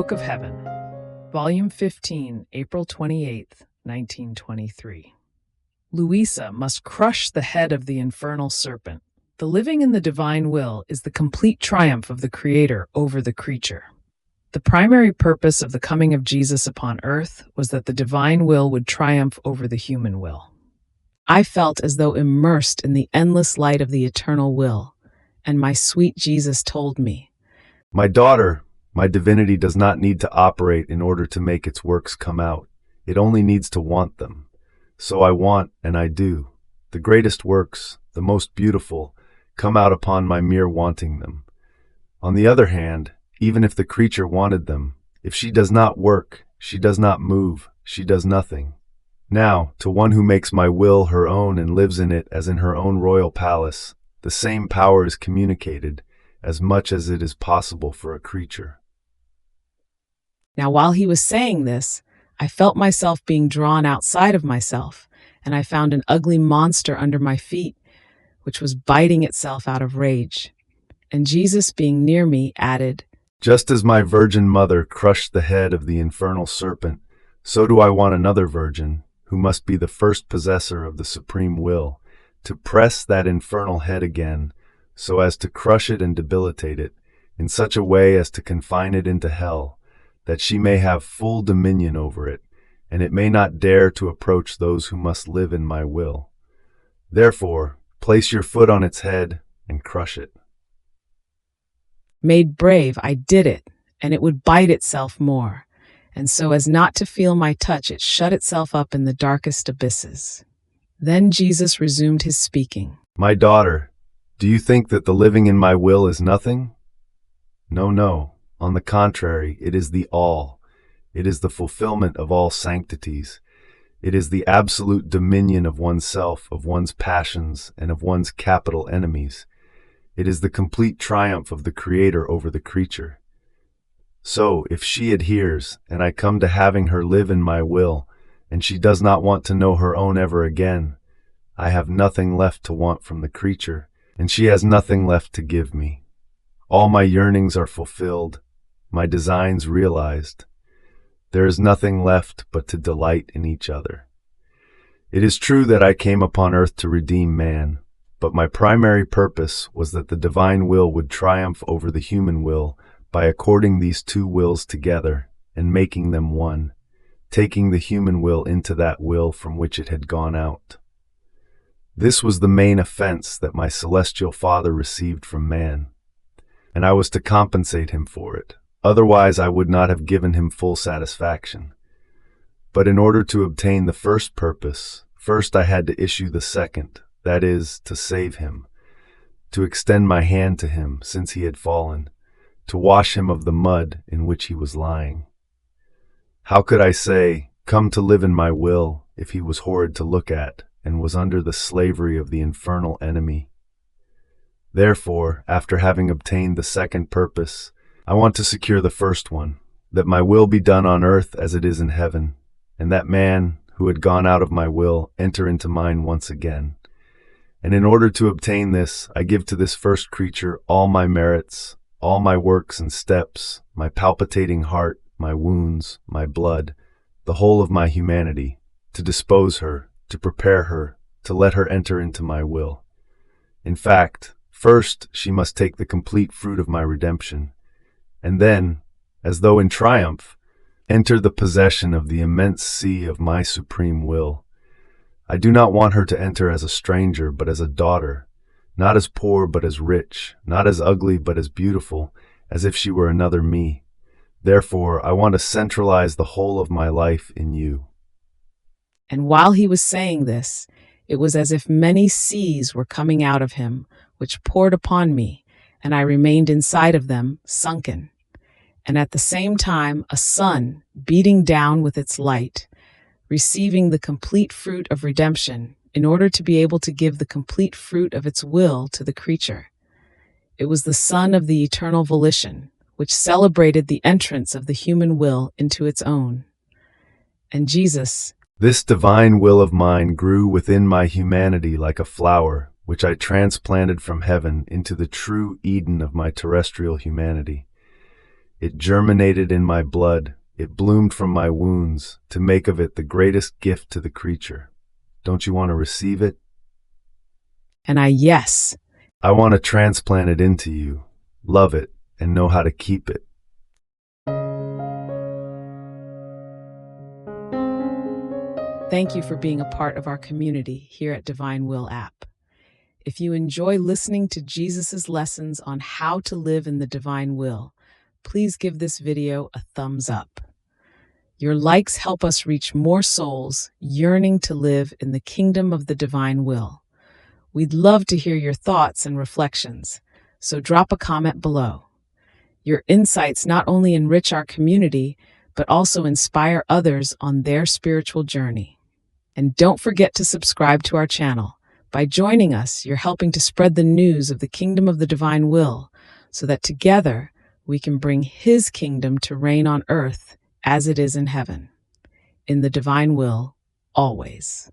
Book of Heaven, Volume 15, April 28th, 1923. Luisa must crush the head of the infernal serpent. The living in the divine will is the complete triumph of the Creator over the creature. The primary purpose of the coming of Jesus upon earth was that the divine will would triumph over the human will. I felt as though immersed in the endless light of the eternal will, and my sweet Jesus told me, "My daughter, my divinity does not need to operate in order to make its works come out. It only needs to want them. So I want, and I do. The greatest works, the most beautiful, come out upon my mere wanting them. On the other hand, even if the creature wanted them, if she does not work, she does not move, she does nothing. Now, to one who makes my will her own and lives in it as in her own royal palace, the same power is communicated, as much as it is possible for a creature." Now, while he was saying this, I felt myself being drawn outside of myself, and I found an ugly monster under my feet, which was biting itself out of rage. And Jesus, being near me, added, "Just as my virgin mother crushed the head of the infernal serpent, so do I want another virgin, who must be the first possessor of the supreme will, to press that infernal head again, so as to crush it and debilitate it, in such a way as to confine it into hell, that she may have full dominion over it, and it may not dare to approach those who must live in my will. Therefore, place your foot on its head and crush it." Made brave, I did it, and it would bite itself more, and so as not to feel my touch, it shut itself up in the darkest abysses. Then Jesus resumed his speaking. "My daughter, do you think that the living in my will is nothing? No. On the contrary, it is the all. It is the fulfillment of all sanctities. It is the absolute dominion of oneself, of one's passions, and of one's capital enemies. It is the complete triumph of the Creator over the creature. So, if she adheres, and I come to having her live in my will, and she does not want to know her own ever again, I have nothing left to want from the creature, and she has nothing left to give me. All my yearnings are fulfilled, my designs realized. There is nothing left but to delight in each other. It is true that I came upon earth to redeem man, but my primary purpose was that the divine will would triumph over the human will by according these two wills together and making them one, taking the human will into that will from which it had gone out. This was the main offense that my celestial Father received from man, and I was to compensate him for it. Otherwise, I would not have given him full satisfaction. But in order to obtain the first purpose, first I had to issue the second, that is, to save him, to extend my hand to him since he had fallen, to wash him of the mud in which he was lying. How could I say, "Come to live in my will," if he was horrid to look at and was under the slavery of the infernal enemy? Therefore, after having obtained the second purpose, I want to secure the first one, that my will be done on earth as it is in heaven, and that man, who had gone out of my will, enter into mine once again. And in order to obtain this, I give to this first creature all my merits, all my works and steps, my palpitating heart, my wounds, my blood, the whole of my humanity, to dispose her, to prepare her, to let her enter into my will. In fact, first she must take the complete fruit of my redemption, and then, as though in triumph, enter the possession of the immense sea of my supreme will. I do not want her to enter as a stranger, but as a daughter, not as poor but as rich, not as ugly but as beautiful, as if she were another me. Therefore, I want to centralize the whole of my life in you." And while he was saying this, it was as if many seas were coming out of him, which poured upon me, and I remained inside of them, sunken. And at the same time, a sun, beating down with its light, receiving the complete fruit of redemption, in order to be able to give the complete fruit of its will to the creature. It was the sun of the eternal volition, which celebrated the entrance of the human will into its own. And Jesus, "This divine will of mine grew within my humanity like a flower, which I transplanted from heaven into the true Eden of my terrestrial humanity. It germinated in my blood. It bloomed from my wounds to make of it the greatest gift to the creature. Don't you want to receive it? And yes. I want to transplant it into you, love it, and know how to keep it. Thank you for being a part of our community here at Divine Will app. If you enjoy listening to Jesus' lessons on how to live in the divine will, please give this video a thumbs up. Your likes help us reach more souls yearning to live in the kingdom of the divine will. We'd love to hear your thoughts and reflections, so drop a comment below. Your insights not only enrich our community, but also inspire others on their spiritual journey. And don't forget to subscribe to our channel. By joining us, you're helping to spread the news of the kingdom of the divine will, so that together we can bring His kingdom to reign on earth as it is in heaven. In the divine will, always.